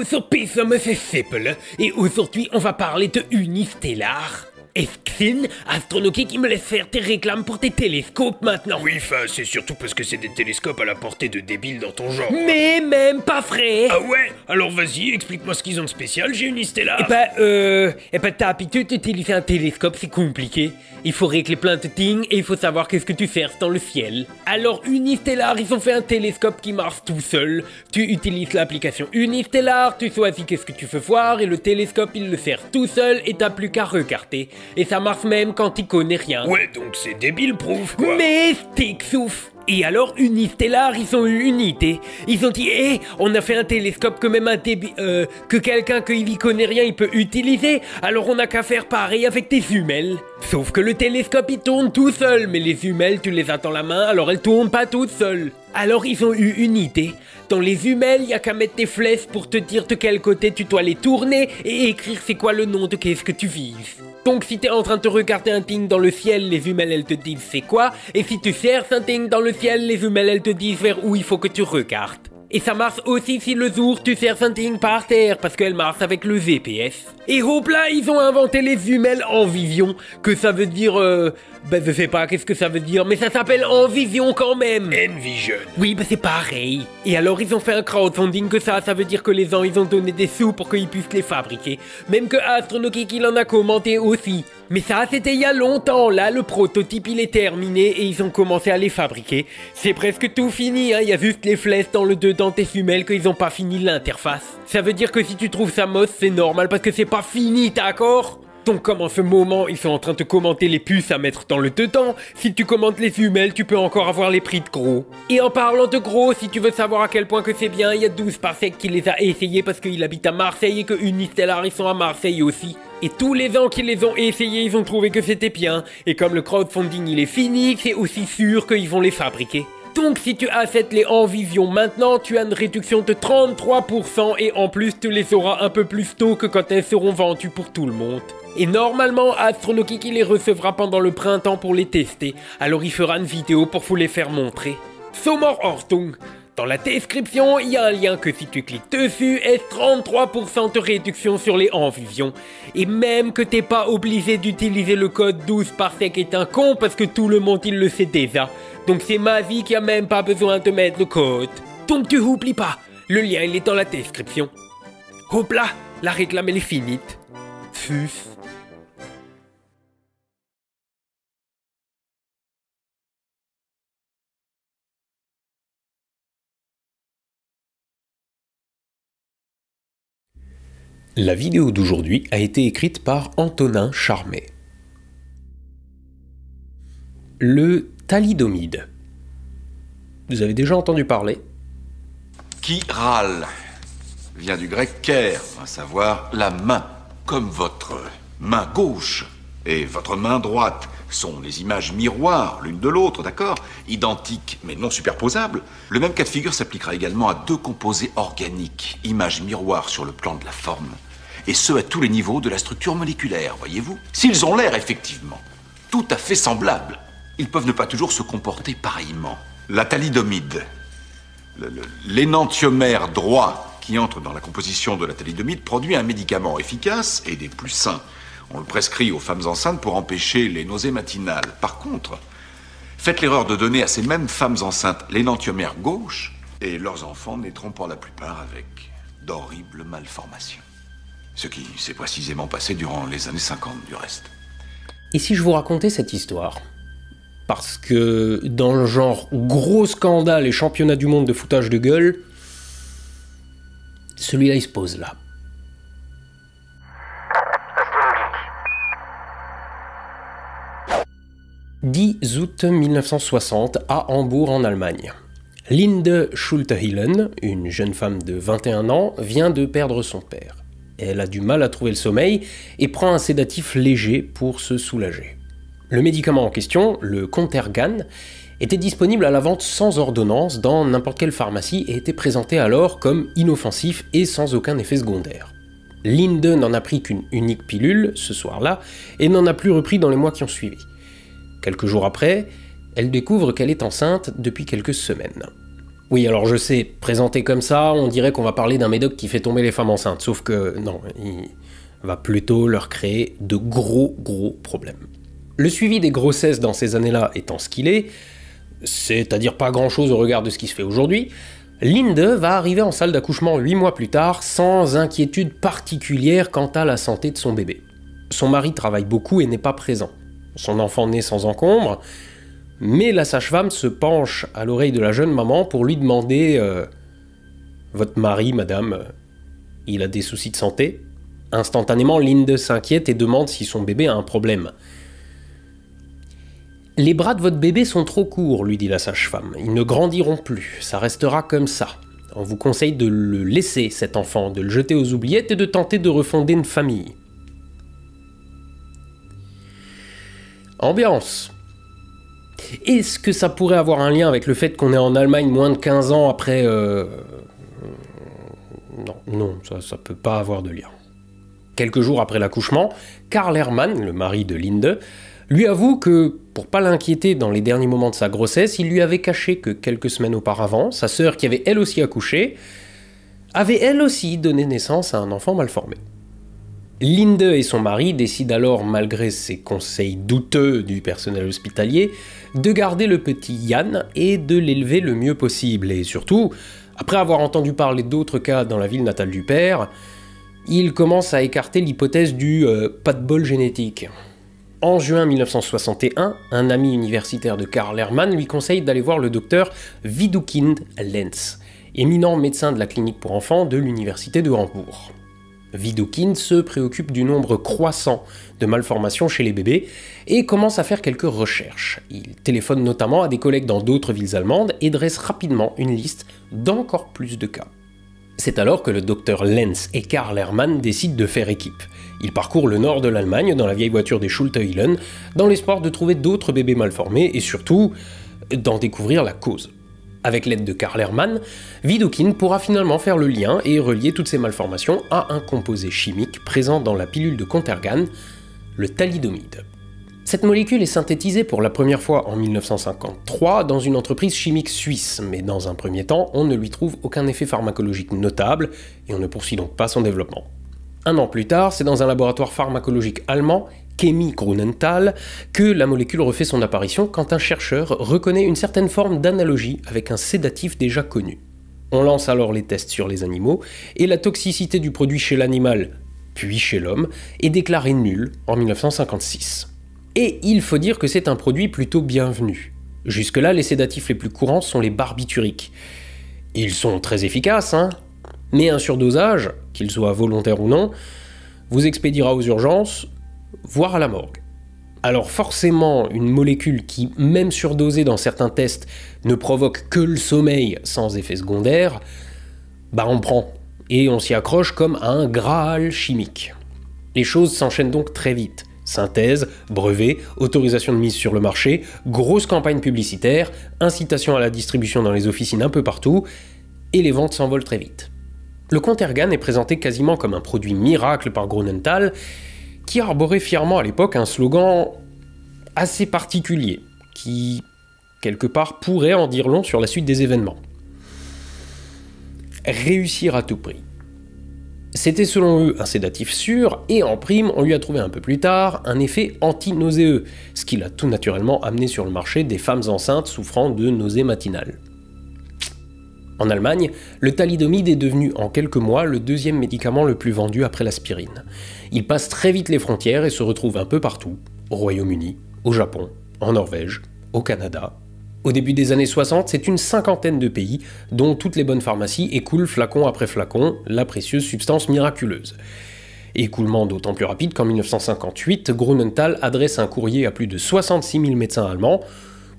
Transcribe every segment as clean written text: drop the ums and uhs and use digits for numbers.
Hallo, so Pissame, c'est Seppel, et aujourd'hui on va parler de Unistellar. Est-ce que c'est Astronoki qui me laisse faire tes réclames pour tes télescopes maintenant? Oui, enfin, c'est surtout parce que c'est des télescopes à la portée de débiles dans ton genre. Mais même pas vrai. Ah ouais? Alors vas-y, explique-moi ce qu'ils ont de spécial, j'ai Unistellar. T'as l'habitude d'utiliser un télescope, c'est compliqué. Il faut régler plein de things et il faut savoir qu'est-ce que tu cherches dans le ciel. Alors Unistellar, ils ont fait un télescope qui marche tout seul. Tu utilises l'application Unistellar, tu choisis qu'est-ce que tu veux voir et le télescope il le sert tout seul et t'as plus qu'à regarder. Et ça marche même quand tu connais rien. Ouais, donc c'est débile-proof, quoi. Mais stick souffle. Et alors Unistellar, ils ont eu une idée. Ils ont dit, on a fait un télescope que même que quelqu'un qui y connaît rien, il peut utiliser. Alors on a qu'à faire pareil avec tes jumelles. Sauf que le télescope, il tourne tout seul. Mais les jumelles, tu les as dans la main, alors elles tournent pas toutes seules. Alors ils ont eu une idée. Dans les jumelles, y a qu'à mettre tes flèches pour te dire de quel côté tu dois les tourner et écrire c'est quoi le nom de qu'est-ce que tu vises. Donc si t'es en train de regarder un thing dans le ciel, les jumelles elles te disent c'est quoi, et si tu cherches un thing dans le ciel, les jumelles elles te disent vers où il faut que tu regardes. Et ça marche aussi si le jour tu cherches un thing par terre, parce qu'elle marche avec le GPS. Et hop là, ils ont inventé les jumelles en vision, que ça veut dire je sais pas qu'est-ce que ça veut dire, mais ça s'appelle en vision quand même. Envision. Oui, c'est pareil. Et alors ils ont fait un crowdfunding que ça veut dire que les gens ils ont donné des sous pour qu'ils puissent les fabriquer. Même que Astronoki il en a commenté aussi. Mais ça c'était il y a longtemps, là le prototype il est terminé et ils ont commencé à les fabriquer. C'est presque tout fini, il y a juste les flèches dans le dedans des jumelles qu'ils ont pas fini l'interface. Ça veut dire que si tu trouves ça moche c'est normal parce que c'est pas fini, d'accord? Donc comme en ce moment ils sont en train de commenter les puces à mettre dans le dedans, si tu commentes les jumelles tu peux encore avoir les prix de gros. Et en parlant de gros, si tu veux savoir à quel point que c'est bien, il y a 12 Parsec qui les a essayés parce qu'il habite à Marseille et que Unistellar ils sont à Marseille aussi. Et tous les gens qui les ont essayés, ils ont trouvé que c'était bien. Et comme le crowdfunding il est fini, c'est aussi sûr qu'ils vont les fabriquer. Donc si tu achètes les en vision maintenant, tu as une réduction de 33% et en plus tu les auras un peu plus tôt que quand elles seront vendues pour tout le monde. Et normalement, Astronoki les recevra pendant le printemps pour les tester, alors il fera une vidéo pour vous les faire montrer. Sommer Ortung. Dans la description, il y a un lien que si tu cliques dessus, est 33% de réduction sur les en vision. Et même que t'es pas obligé d'utiliser le code 12 Parsec est un con parce que tout le monde il le sait déjà. Donc c'est ma vie qui a même pas besoin de mettre le code. Donc tu oublies pas, le lien il est dans la description. Hop là, la réclame elle est finie. Fus. La vidéo d'aujourd'hui a été écrite par Antonin Charmet. Le thalidomide. Vous avez déjà entendu parler? Chiral vient du grec ker, à savoir la main, comme votre main gauche et votre main droite sont les images miroirs l'une de l'autre, d'accord? Identiques mais non superposables. Le même cas de figure s'appliquera également à deux composés organiques, images miroirs sur le plan de la forme, et ce à tous les niveaux de la structure moléculaire, voyez-vous? S'ils ont l'air effectivement tout à fait semblables, ils peuvent ne pas toujours se comporter pareillement. La thalidomide, l'énantiomère droit qui entre dans la composition de la thalidomide produit un médicament efficace et des plus sains. On le prescrit aux femmes enceintes pour empêcher les nausées matinales. Par contre, faites l'erreur de donner à ces mêmes femmes enceintes l'énantiomère gauche et leurs enfants naîtront pour la plupart avec d'horribles malformations. Ce qui s'est précisément passé durant les années 50 du reste. Et si je vous racontais cette histoire? Parce que dans le genre gros scandale et championnat du monde de foutage de gueule, celui-là il se pose là. 10 août 1960 à Hambourg en Allemagne. Linde Schulte-Hillen, une jeune femme de 21 ans, vient de perdre son père. Elle a du mal à trouver le sommeil et prend un sédatif léger pour se soulager. Le médicament en question, le Contergan, était disponible à la vente sans ordonnance dans n'importe quelle pharmacie et était présenté alors comme inoffensif et sans aucun effet secondaire. Linde n'en a pris qu'une unique pilule ce soir-là et n'en a plus repris dans les mois qui ont suivi. Quelques jours après, elle découvre qu'elle est enceinte depuis quelques semaines. Oui, alors je sais, présenté comme ça, on dirait qu'on va parler d'un médoc qui fait tomber les femmes enceintes, sauf que non, il va plutôt leur créer de gros problèmes. Le suivi des grossesses dans ces années-là étant ce qu'il est, c'est-à-dire pas grand-chose au regard de ce qui se fait aujourd'hui, Linde va arriver en salle d'accouchement 8 mois plus tard sans inquiétude particulière quant à la santé de son bébé. Son mari travaille beaucoup et n'est pas présent. Son enfant naît sans encombre, mais la sage-femme se penche à l'oreille de la jeune maman pour lui demander « Votre mari, madame, il a des soucis de santé ?» Instantanément, Linde s'inquiète et demande si son bébé a un problème. « Les bras de votre bébé sont trop courts, lui dit la sage-femme. Ils ne grandiront plus, ça restera comme ça. On vous conseille de le laisser, cet enfant, de le jeter aux oubliettes et de tenter de refonder une famille. » Ambiance. Est-ce que ça pourrait avoir un lien avec le fait qu'on est en Allemagne moins de 15 ans après... Non, ça peut pas avoir de lien. Quelques jours après l'accouchement, Karl Hermann, le mari de Linde, lui avoue que, pour pas l'inquiéter dans les derniers moments de sa grossesse, il lui avait caché que quelques semaines auparavant, sa sœur, qui avait elle aussi accouché, avait elle aussi donné naissance à un enfant mal formé. Linde et son mari décident alors, malgré ses conseils douteux du personnel hospitalier, de garder le petit Jan et de l'élever le mieux possible. Et surtout, après avoir entendu parler d'autres cas dans la ville natale du père, ils commencent à écarter l'hypothèse du pas de bol génétique. En juin 1961, un ami universitaire de Karl Hermann lui conseille d'aller voir le docteur Widukind Lenz, éminent médecin de la clinique pour enfants de l'université de Hambourg. Widukind se préoccupe du nombre croissant de malformations chez les bébés et commence à faire quelques recherches. Il téléphone notamment à des collègues dans d'autres villes allemandes et dresse rapidement une liste d'encore plus de cas. C'est alors que le docteur Lenz et Karl Hermann décident de faire équipe. Ils parcourent le nord de l'Allemagne dans la vieille voiture des Schulte-Hülen dans l'espoir de trouver d'autres bébés malformés et surtout d'en découvrir la cause. Avec l'aide de Karl Hermann, Widukind pourra finalement faire le lien et relier toutes ces malformations à un composé chimique présent dans la pilule de Contergan, le thalidomide. Cette molécule est synthétisée pour la première fois en 1953 dans une entreprise chimique suisse, mais dans un premier temps, on ne lui trouve aucun effet pharmacologique notable et on ne poursuit donc pas son développement. Un an plus tard, c'est dans un laboratoire pharmacologique allemand, Chemie Grunenthal, que la molécule refait son apparition quand un chercheur reconnaît une certaine forme d'analogie avec un sédatif déjà connu. On lance alors les tests sur les animaux, et la toxicité du produit chez l'animal, puis chez l'homme, est déclarée nulle en 1956. Et il faut dire que c'est un produit plutôt bienvenu. Jusque-là, les sédatifs les plus courants sont les barbituriques. Ils sont très efficaces, mais un surdosage, qu'il soit volontaire ou non, vous expédiera aux urgences, voire à la morgue. Alors forcément, une molécule qui, même surdosée dans certains tests, ne provoque que le sommeil sans effet secondaire, on prend, et on s'y accroche comme à un Graal chimique. Les choses s'enchaînent donc très vite. Synthèse, brevet, autorisation de mise sur le marché, grosse campagne publicitaire, incitation à la distribution dans les officines un peu partout, et les ventes s'envolent très vite. Le Contergan est présenté quasiment comme un produit miracle par Grunenthal, qui arborait fièrement à l'époque un slogan assez particulier, qui, quelque part, pourrait en dire long sur la suite des événements. Réussir à tout prix. C'était selon eux un sédatif sûr, et en prime, on lui a trouvé un peu plus tard un effet anti-nauséeux, ce qui l'a tout naturellement amené sur le marché des femmes enceintes souffrant de nausées matinales. En Allemagne, le thalidomide est devenu en quelques mois le deuxième médicament le plus vendu après l'aspirine. Il passe très vite les frontières et se retrouve un peu partout, au Royaume-Uni, au Japon, en Norvège, au Canada. Au début des années 60, c'est une cinquantaine de pays, dont toutes les bonnes pharmacies écoulent flacon après flacon la précieuse substance miraculeuse. Écoulement d'autant plus rapide qu'en 1958, Grunenthal adresse un courrier à plus de 66 000 médecins allemands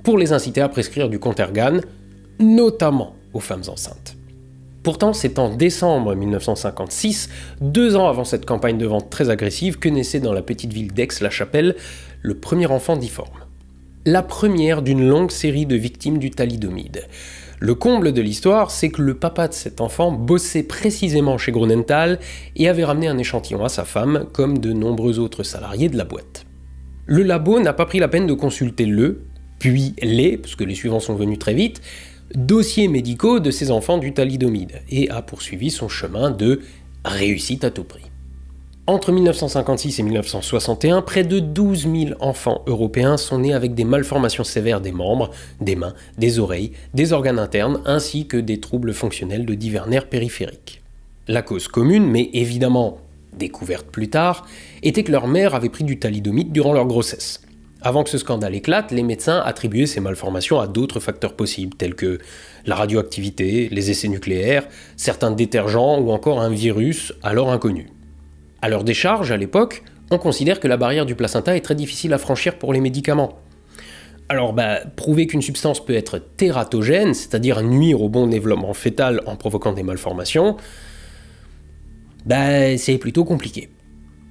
pour les inciter à prescrire du Contergan, notamment aux femmes enceintes. Pourtant, c'est en décembre 1956, 2 ans avant cette campagne de vente très agressive, que naissait dans la petite ville d'Aix-la-Chapelle le premier enfant difforme. La première d'une longue série de victimes du thalidomide. Le comble de l'histoire, c'est que le papa de cet enfant bossait précisément chez Grunenthal et avait ramené un échantillon à sa femme, comme de nombreux autres salariés de la boîte. Le labo n'a pas pris la peine de consulter puis les, parce que les suivants sont venus très vite, dossiers médicaux de ses enfants du thalidomide et a poursuivi son chemin de réussite à tout prix. Entre 1956 et 1961, près de 12 000 enfants européens sont nés avec des malformations sévères des membres, des mains, des oreilles, des organes internes, ainsi que des troubles fonctionnels de divers nerfs périphériques. La cause commune, mais évidemment découverte plus tard, était que leur mère avait pris du thalidomide durant leur grossesse. Avant que ce scandale éclate, les médecins attribuaient ces malformations à d'autres facteurs possibles, tels que la radioactivité, les essais nucléaires, certains détergents ou encore un virus alors inconnu. À leur décharge, à l'époque, on considère que la barrière du placenta est très difficile à franchir pour les médicaments. Alors prouver qu'une substance peut être tératogène, c'est-à-dire nuire au bon développement fœtal en provoquant des malformations, c'est plutôt compliqué.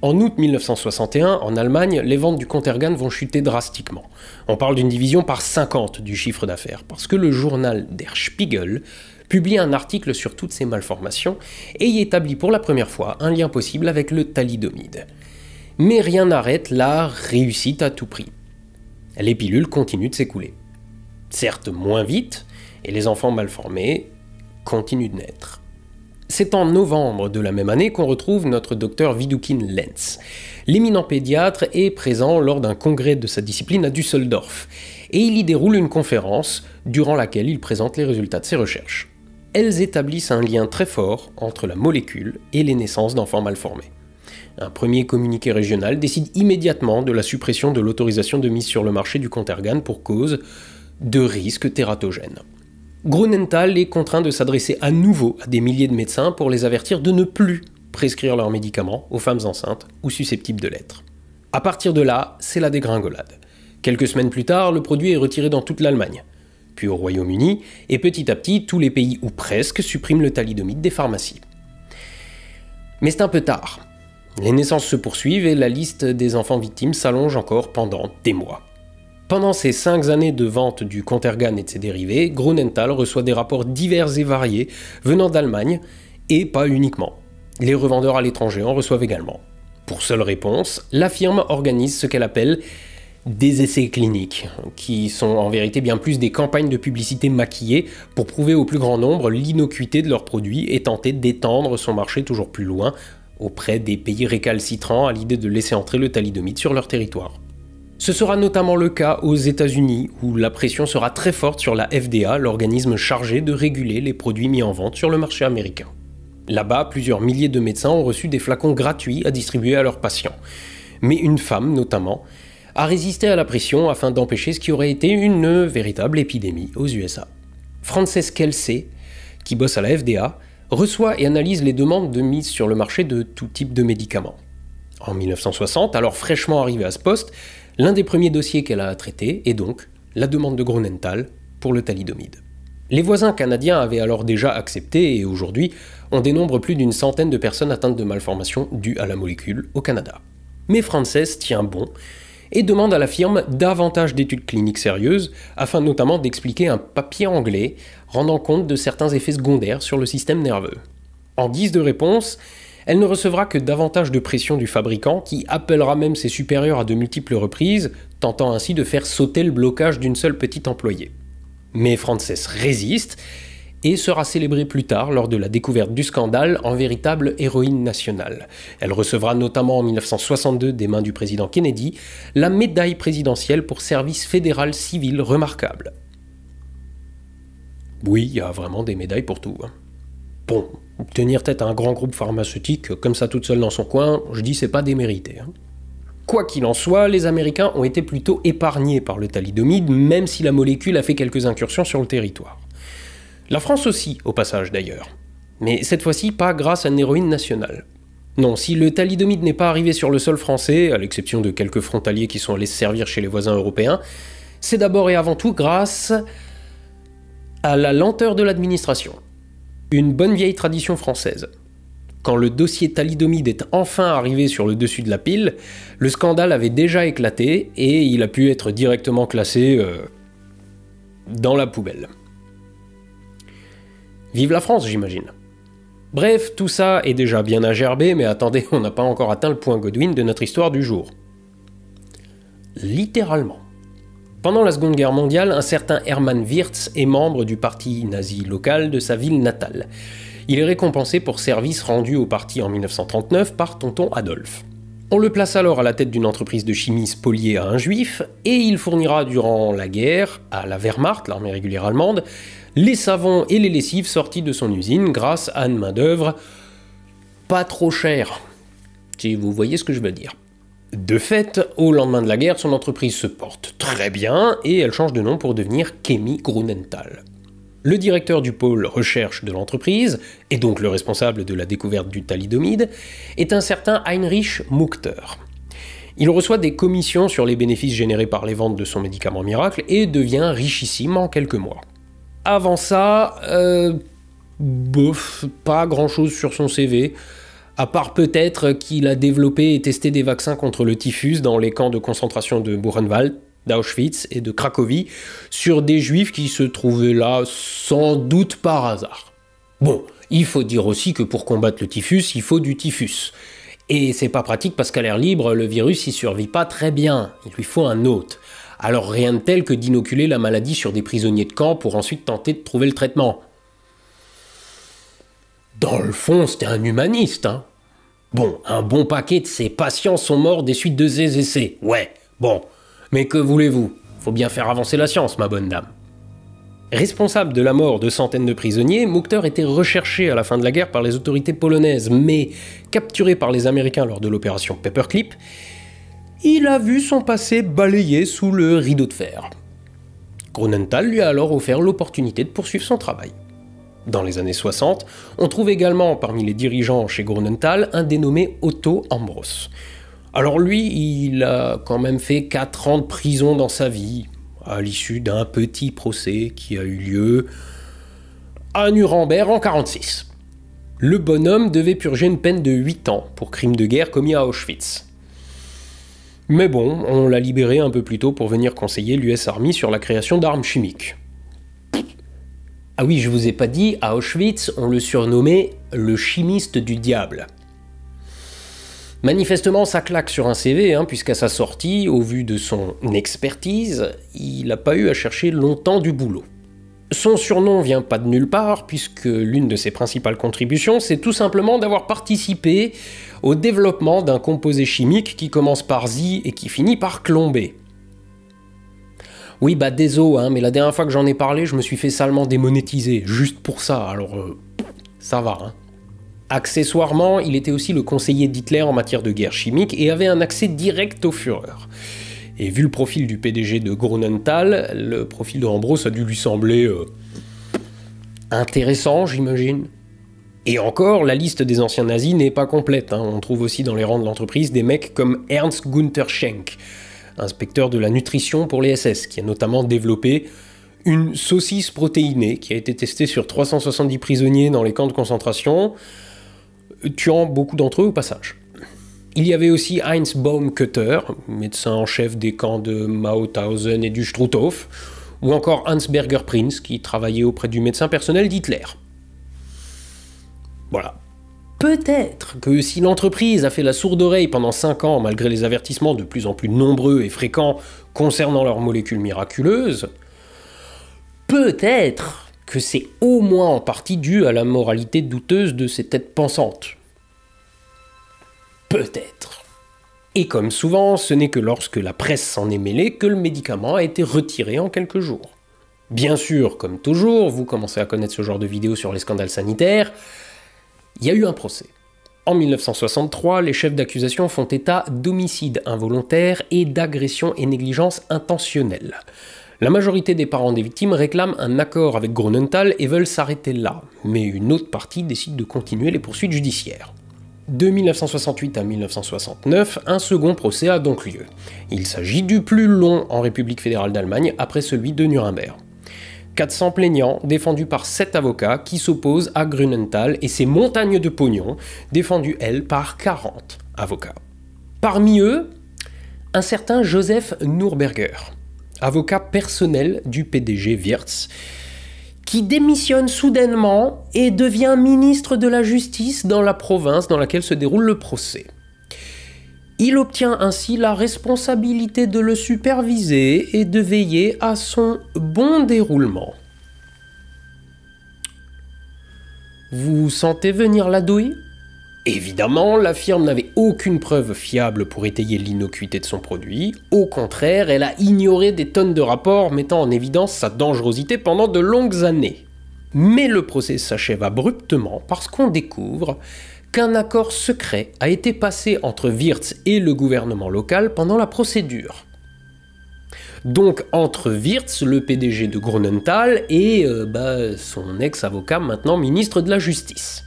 En août 1961, en Allemagne, les ventes du Contergan vont chuter drastiquement. On parle d'une division par 50 du chiffre d'affaires, parce que le journal Der Spiegel publie un article sur toutes ces malformations et y établit pour la première fois un lien possible avec le thalidomide. Mais rien n'arrête la réussite à tout prix. Les pilules continuent de s'écouler. Certes moins vite, et les enfants malformés continuent de naître. C'est en novembre de la même année qu'on retrouve notre docteur Widukin Lenz. L'éminent pédiatre est présent lors d'un congrès de sa discipline à Düsseldorf, et il y déroule une conférence durant laquelle il présente les résultats de ses recherches. Elles établissent un lien très fort entre la molécule et les naissances d'enfants malformés. Un premier communiqué régional décide immédiatement de la suppression de l'autorisation de mise sur le marché du Contergan pour cause de risques tératogènes. Grünenthal est contraint de s'adresser à nouveau à des milliers de médecins pour les avertir de ne plus prescrire leurs médicaments aux femmes enceintes ou susceptibles de l'être. À partir de là, c'est la dégringolade. Quelques semaines plus tard, le produit est retiré dans toute l'Allemagne, puis au Royaume-Uni, et petit à petit, tous les pays ou presque suppriment le thalidomide des pharmacies. Mais c'est un peu tard. Les naissances se poursuivent et la liste des enfants victimes s'allonge encore pendant des mois. Pendant ces 5 années de vente du Contergan et de ses dérivés, Grünenthal reçoit des rapports divers et variés venant d'Allemagne, et pas uniquement. Les revendeurs à l'étranger en reçoivent également. Pour seule réponse, la firme organise ce qu'elle appelle des essais cliniques, qui sont en vérité bien plus des campagnes de publicité maquillées pour prouver au plus grand nombre l'innocuité de leurs produits et tenter d'étendre son marché toujours plus loin auprès des pays récalcitrants à l'idée de laisser entrer le thalidomide sur leur territoire. Ce sera notamment le cas aux États-Unis, où la pression sera très forte sur la FDA, l'organisme chargé de réguler les produits mis en vente sur le marché américain. Là-bas, plusieurs milliers de médecins ont reçu des flacons gratuits à distribuer à leurs patients. Mais une femme, notamment, a résisté à la pression afin d'empêcher ce qui aurait été une véritable épidémie aux USA. Frances Kelsey, qui bosse à la FDA, reçoit et analyse les demandes de mise sur le marché de tout type de médicaments. En 1960, alors fraîchement arrivée à ce poste, l'un des premiers dossiers qu'elle a à traiter est donc la demande de Grünenthal pour le thalidomide. Les voisins canadiens avaient alors déjà accepté et aujourd'hui, on dénombre plus d'une centaine de personnes atteintes de malformations dues à la molécule au Canada. Mais Frances tient bon et demande à la firme davantage d'études cliniques sérieuses afin notamment d'expliquer un papier anglais rendant compte de certains effets secondaires sur le système nerveux. En guise de réponse, elle ne recevra que davantage de pression du fabricant qui appellera même ses supérieurs à de multiples reprises, tentant ainsi de faire sauter le blocage d'une seule petite employée. Mais Frances résiste et sera célébrée plus tard lors de la découverte du scandale en véritable héroïne nationale. Elle recevra notamment en 1962 des mains du président Kennedy la médaille présidentielle pour service fédéral civil remarquable. Oui, il y a vraiment des médailles pour tout. Bon, tenir tête à un grand groupe pharmaceutique comme ça toute seule dans son coin, je dis c'est pas démérité. Quoi qu'il en soit, les Américains ont été plutôt épargnés par le thalidomide, même si la molécule a fait quelques incursions sur le territoire. La France aussi, au passage d'ailleurs. Mais cette fois-ci, pas grâce à une héroïne nationale. Non, si le thalidomide n'est pas arrivé sur le sol français, à l'exception de quelques frontaliers qui sont allés se servir chez les voisins européens, c'est d'abord et avant tout grâce à la lenteur de l'administration. Une bonne vieille tradition française. Quand le dossier thalidomide est enfin arrivé sur le dessus de la pile, le scandale avait déjà éclaté et il a pu être directement classé dans la poubelle. Vive la France, j'imagine. Bref, tout ça est déjà bien agerbé, mais attendez, on n'a pas encore atteint le point Godwin de notre histoire du jour. Littéralement. Pendant la Seconde Guerre mondiale, un certain Hermann Wirtz est membre du parti nazi local de sa ville natale. Il est récompensé pour services rendus au parti en 1939 par tonton Adolphe. On le place alors à la tête d'une entreprise de chimie spoliée à un juif, et il fournira durant la guerre, à la Wehrmacht, l'armée régulière allemande, les savons et les lessives sortis de son usine grâce à une main-d'œuvre pas trop chère, si vous voyez ce que je veux dire. De fait, au lendemain de la guerre, son entreprise se porte très bien et elle change de nom pour devenir Chemie Grunenthal. Le directeur du pôle recherche de l'entreprise, et donc le responsable de la découverte du thalidomide, est un certain Heinrich Muchter. Il reçoit des commissions sur les bénéfices générés par les ventes de son médicament miracle et devient richissime en quelques mois. Avant ça, pas grand-chose sur son CV, à part peut-être qu'il a développé et testé des vaccins contre le typhus dans les camps de concentration de Buchenwald, d'Auschwitz et de Cracovie, sur des juifs qui se trouvaient là sans doute par hasard. Bon, il faut dire aussi que pour combattre le typhus, il faut du typhus. Et c'est pas pratique parce qu'à l'air libre, le virus il survit pas très bien, il lui faut un hôte. Alors rien de tel que d'inoculer la maladie sur des prisonniers de camp pour ensuite tenter de trouver le traitement. Dans le fond, c'était un humaniste, hein. Bon, un bon paquet de ses patients sont morts des suites de ces essais, ouais, bon. Mais que voulez-vous? Faut bien faire avancer la science, ma bonne dame. Responsable de la mort de centaines de prisonniers, Muchter était recherché à la fin de la guerre par les autorités polonaises, mais capturé par les Américains lors de l'opération Paperclip, il a vu son passé balayé sous le rideau de fer. Grunenthal lui a alors offert l'opportunité de poursuivre son travail. Dans les années 60, on trouve également parmi les dirigeants chez Grunenthal un dénommé Otto Ambros. Alors lui, il a quand même fait 4 ans de prison dans sa vie, à l'issue d'un petit procès qui a eu lieu à Nuremberg en 1946. Le bonhomme devait purger une peine de 8 ans pour crime de guerre commis à Auschwitz. Mais bon, on l'a libéré un peu plus tôt pour venir conseiller l'US Army sur la création d'armes chimiques. Ah oui, je vous ai pas dit, à Auschwitz, on le surnommait le chimiste du diable. Manifestement, ça claque sur un CV, puisqu'à sa sortie, au vu de son expertise, il n'a pas eu à chercher longtemps du boulot. Son surnom vient pas de nulle part, puisque l'une de ses principales contributions, c'est tout simplement d'avoir participé au développement d'un composé chimique qui commence par Zi et qui finit par Clombé. Oui, désolé, mais la dernière fois que j'en ai parlé, je me suis fait salement démonétiser, juste pour ça, alors ça va, Accessoirement, il était aussi le conseiller d'Hitler en matière de guerre chimique et avait un accès direct au Führer. Et vu le profil du PDG de Grunenthal, le profil de Ambros a dû lui sembler intéressant, j'imagine. Et encore, la liste des anciens nazis n'est pas complète. On trouve aussi dans les rangs de l'entreprise des mecs comme Ernst Günther Schenk, inspecteur de la nutrition pour les SS, qui a notamment développé une saucisse protéinée qui a été testée sur 370 prisonniers dans les camps de concentration, tuant beaucoup d'entre eux au passage. Il y avait aussi Heinz Baumkutter, médecin en chef des camps de Mauthausen et du Struthof, ou encore Hans Berger Prinz, qui travaillait auprès du médecin personnel d'Hitler. Voilà. Peut-être que si l'entreprise a fait la sourde oreille pendant 5 ans, malgré les avertissements de plus en plus nombreux et fréquents concernant leurs molécules miraculeuses, peut-être que c'est au moins en partie dû à la moralité douteuse de ces têtes pensantes. Peut-être. Et comme souvent, ce n'est que lorsque la presse s'en est mêlée que le médicament a été retiré en quelques jours. Bien sûr, comme toujours, vous commencez à connaître ce genre de vidéos sur les scandales sanitaires, il y a eu un procès. En 1963, les chefs d'accusation font état d'homicide involontaire et d'agression et négligence intentionnelle. La majorité des parents des victimes réclament un accord avec Grunenthal et veulent s'arrêter là, mais une autre partie décide de continuer les poursuites judiciaires. De 1968 à 1969, un second procès a donc lieu. Il s'agit du plus long en République fédérale d'Allemagne après celui de Nuremberg. 400 plaignants défendus par 7 avocats qui s'opposent à Grunenthal et ses montagnes de pognon, défendues elles par 40 avocats. Parmi eux, un certain Joseph Nurberger, avocat personnel du PDG Wirtz, qui démissionne soudainement et devient ministre de la Justice dans la province dans laquelle se déroule le procès. Il obtient ainsi la responsabilité de le superviser et de veiller à son bon déroulement. Vous sentez venir la douille ? Évidemment, la firme n'avait aucune preuve fiable pour étayer l'innocuité de son produit. Au contraire, elle a ignoré des tonnes de rapports mettant en évidence sa dangerosité pendant de longues années. Mais le procès s'achève abruptement parce qu'on découvre qu'un accord secret a été passé entre Wirtz et le gouvernement local pendant la procédure. Donc entre Wirtz, le PDG de Grünenthal, et son ex-avocat, maintenant ministre de la Justice.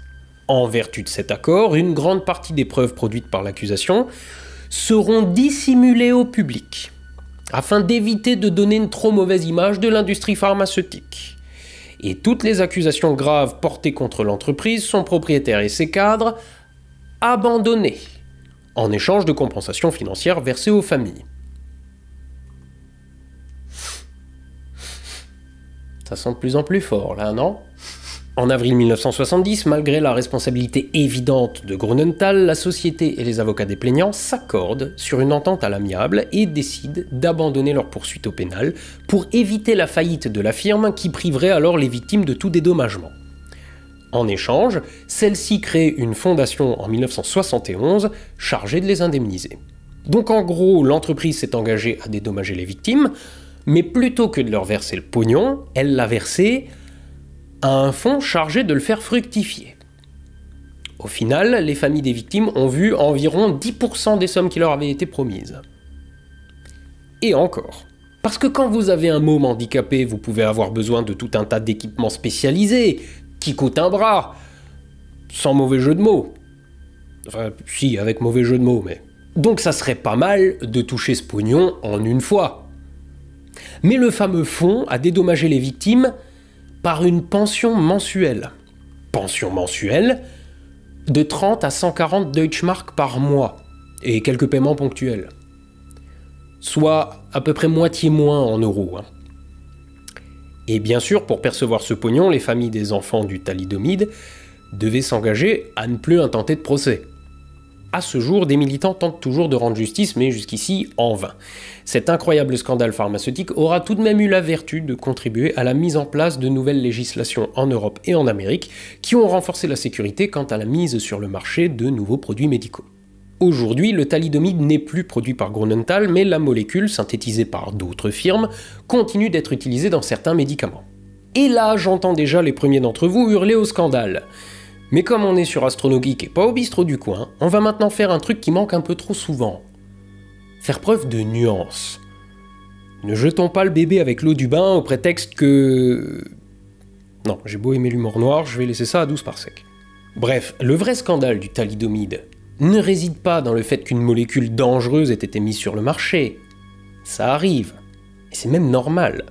En vertu de cet accord, une grande partie des preuves produites par l'accusation seront dissimulées au public, afin d'éviter de donner une trop mauvaise image de l'industrie pharmaceutique. Et toutes les accusations graves portées contre l'entreprise, son propriétaire et ses cadres, abandonnées, en échange de compensations financières versées aux familles. Ça sent de plus en plus fort, là, non ? En avril 1970, malgré la responsabilité évidente de Grünenthal, la société et les avocats des plaignants s'accordent sur une entente à l'amiable et décident d'abandonner leur poursuite au pénal pour éviter la faillite de la firme qui priverait alors les victimes de tout dédommagement. En échange, celle-ci crée une fondation en 1971 chargée de les indemniser. Donc en gros, l'entreprise s'est engagée à dédommager les victimes, mais plutôt que de leur verser le pognon, elle l'a versé à un fonds chargé de le faire fructifier. Au final, les familles des victimes ont vu environ 10% des sommes qui leur avaient été promises. Et encore. Parce que quand vous avez un môme handicapé, vous pouvez avoir besoin de tout un tas d'équipements spécialisés, qui coûtent un bras, sans mauvais jeu de mots. Enfin, si, avec mauvais jeu de mots, mais... Donc ça serait pas mal de toucher ce pognon en une fois. Mais le fameux fonds a dédommagé les victimes par une pension mensuelle. Pension mensuelle de 30 à 140 Deutschmark par mois, et quelques paiements ponctuels. Soit à peu près moitié moins en euros. Et bien sûr, pour percevoir ce pognon, les familles des enfants du thalidomide devaient s'engager à ne plus intenter de procès. À ce jour, des militants tentent toujours de rendre justice, mais jusqu'ici en vain. Cet incroyable scandale pharmaceutique aura tout de même eu la vertu de contribuer à la mise en place de nouvelles législations en Europe et en Amérique, qui ont renforcé la sécurité quant à la mise sur le marché de nouveaux produits médicaux. Aujourd'hui, le thalidomide n'est plus produit par Grünenthal, mais la molécule, synthétisée par d'autres firmes, continue d'être utilisée dans certains médicaments. Et là, j'entends déjà les premiers d'entre vous hurler au scandale. Mais comme on est sur AstronoGeek et pas au bistrot du coin, on va maintenant faire un truc qui manque un peu trop souvent. Faire preuve de nuance. Ne jetons pas le bébé avec l'eau du bain au prétexte que... Non, j'ai beau aimer l'humour noir, je vais laisser ça à 12 par sec. Bref, le vrai scandale du thalidomide ne réside pas dans le fait qu'une molécule dangereuse ait été mise sur le marché. Ça arrive. Et c'est même normal.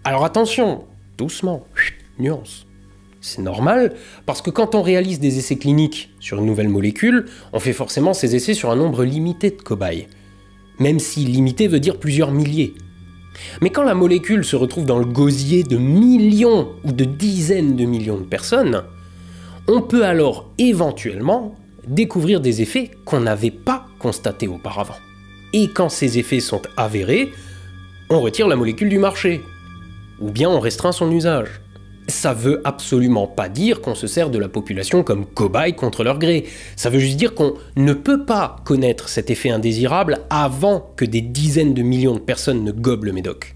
Alors attention, doucement, nuance. C'est normal, parce que quand on réalise des essais cliniques sur une nouvelle molécule, on fait forcément ces essais sur un nombre limité de cobayes. Même si limité veut dire plusieurs milliers. Mais quand la molécule se retrouve dans le gosier de millions ou de dizaines de millions de personnes, on peut alors éventuellement découvrir des effets qu'on n'avait pas constatés auparavant. Et quand ces effets sont avérés, on retire la molécule du marché. Ou bien on restreint son usage. Ça veut absolument pas dire qu'on se sert de la population comme cobaye contre leur gré. Ça veut juste dire qu'on ne peut pas connaître cet effet indésirable avant que des dizaines de millions de personnes ne gobent le médoc.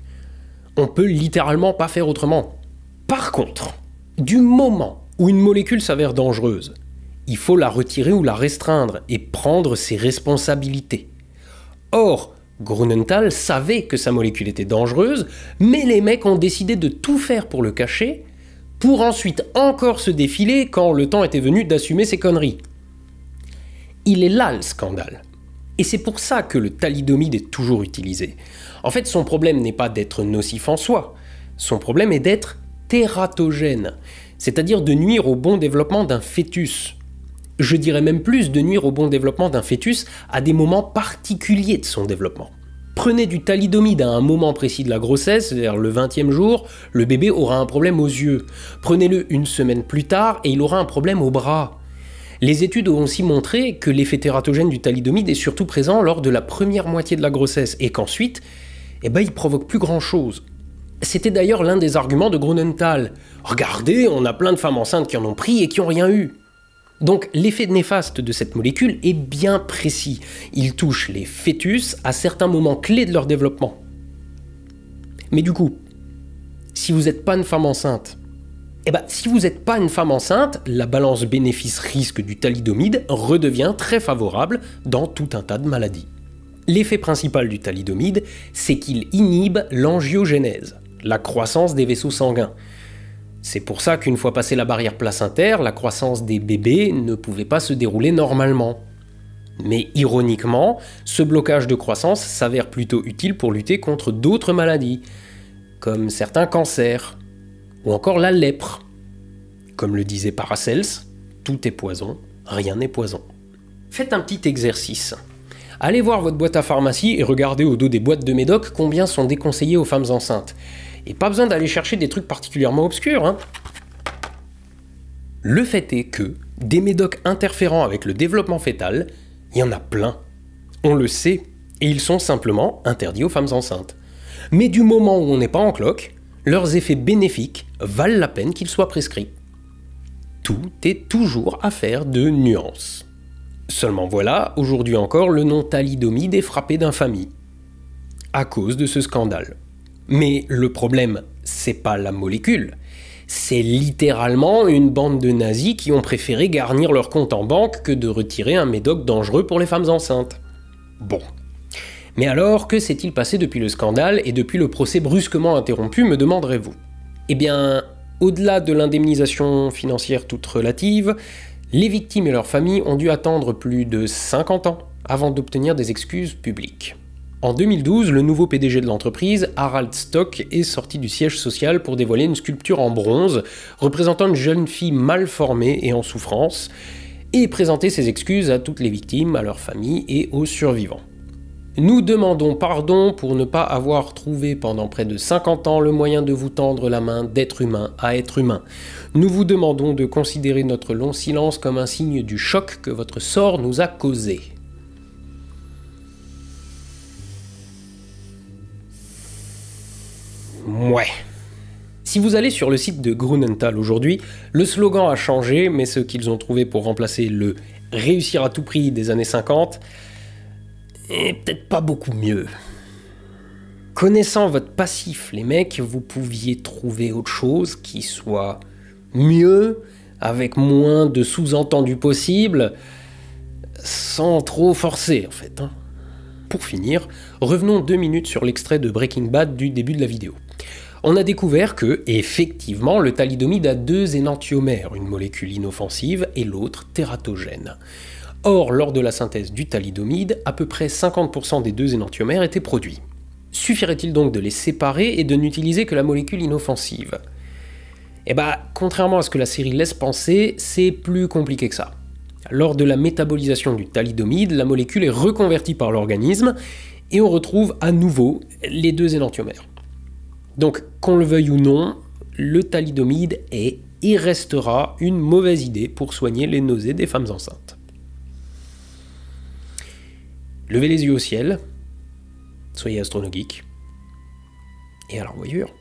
On peut littéralement pas faire autrement. Par contre, du moment où une molécule s'avère dangereuse, il faut la retirer ou la restreindre et prendre ses responsabilités. Or, Grünenthal savait que sa molécule était dangereuse, mais les mecs ont décidé de tout faire pour le cacher, pour ensuite encore se défiler quand le temps était venu d'assumer ses conneries. Il est là le scandale. Et c'est pour ça que le thalidomide est toujours utilisé. En fait, son problème n'est pas d'être nocif en soi, son problème est d'être tératogène, c'est-à-dire de nuire au bon développement d'un fœtus. Je dirais même plus de nuire au bon développement d'un fœtus à des moments particuliers de son développement. Prenez du thalidomide à un moment précis de la grossesse, vers le 20e jour, le bébé aura un problème aux yeux. Prenez-le une semaine plus tard et il aura un problème au bras. Les études ont aussi montré que l'effet tératogène du thalidomide est surtout présent lors de la première moitié de la grossesse et qu'ensuite, il provoque plus grand-chose. C'était d'ailleurs l'un des arguments de Grunenthal. Regardez, on a plein de femmes enceintes qui en ont pris et qui n'ont rien eu. Donc l'effet néfaste de cette molécule est bien précis. Il touche les fœtus à certains moments clés de leur développement. Mais du coup, si vous n'êtes pas une femme enceinte, la balance bénéfice-risque du thalidomide redevient très favorable dans tout un tas de maladies. L'effet principal du thalidomide, c'est qu'il inhibe l'angiogénèse, la croissance des vaisseaux sanguins. C'est pour ça qu'une fois passée la barrière placentaire, la croissance des bébés ne pouvait pas se dérouler normalement. Mais ironiquement, ce blocage de croissance s'avère plutôt utile pour lutter contre d'autres maladies, comme certains cancers, ou encore la lèpre. Comme le disait Paracels, tout est poison, rien n'est poison. Faites un petit exercice. Allez voir votre boîte à pharmacie et regardez au dos des boîtes de médocs combien sont déconseillés aux femmes enceintes. Et pas besoin d'aller chercher des trucs particulièrement obscurs, hein. Le fait est que des médocs interférant avec le développement fœtal, il y en a plein. On le sait, et ils sont simplement interdits aux femmes enceintes. Mais du moment où on n'est pas en cloque, leurs effets bénéfiques valent la peine qu'ils soient prescrits. Tout est toujours affaire de nuances. Seulement voilà, aujourd'hui encore, le nom thalidomide est frappé d'infamie. À cause de ce scandale. Mais le problème, c'est pas la molécule. C'est littéralement une bande de nazis qui ont préféré garnir leur compte en banque que de retirer un médoc dangereux pour les femmes enceintes. Bon. Mais alors, que s'est-il passé depuis le scandale et depuis le procès brusquement interrompu, me demanderez-vous? Eh bien, au-delà de l'indemnisation financière toute relative, les victimes et leurs familles ont dû attendre plus de 50 ans avant d'obtenir des excuses publiques. En 2012, le nouveau PDG de l'entreprise, Harald Stock, est sorti du siège social pour dévoiler une sculpture en bronze représentant une jeune fille mal formée et en souffrance, et présenter ses excuses à toutes les victimes, à leurs familles et aux survivants. Nous demandons pardon pour ne pas avoir trouvé pendant près de 50 ans le moyen de vous tendre la main d'être humain à être humain. Nous vous demandons de considérer notre long silence comme un signe du choc que votre sort nous a causé. Ouais. Si vous allez sur le site de Grunenthal aujourd'hui, le slogan a changé, mais ce qu'ils ont trouvé pour remplacer le « réussir à tout prix » des années 50 est peut-être pas beaucoup mieux. Connaissant votre passif, les mecs, vous pouviez trouver autre chose qui soit mieux, avec moins de sous-entendus possibles, sans trop forcer en fait. Pour finir, revenons 2 minutes sur l'extrait de Breaking Bad du début de la vidéo. On a découvert que, effectivement, le thalidomide a 2 énantiomères, une molécule inoffensive et l'autre tératogène. Or, lors de la synthèse du thalidomide, à peu près 50% des 2 énantiomères étaient produits. Suffirait-il donc de les séparer et de n'utiliser que la molécule inoffensive? Contrairement à ce que la série laisse penser, c'est plus compliqué que ça. Lors de la métabolisation du thalidomide, la molécule est reconvertie par l'organisme et on retrouve à nouveau les 2 énantiomères. Donc, qu'on le veuille ou non, le thalidomide est et restera une mauvaise idée pour soigner les nausées des femmes enceintes. Levez les yeux au ciel, soyez astronogeek, et à la revoyure.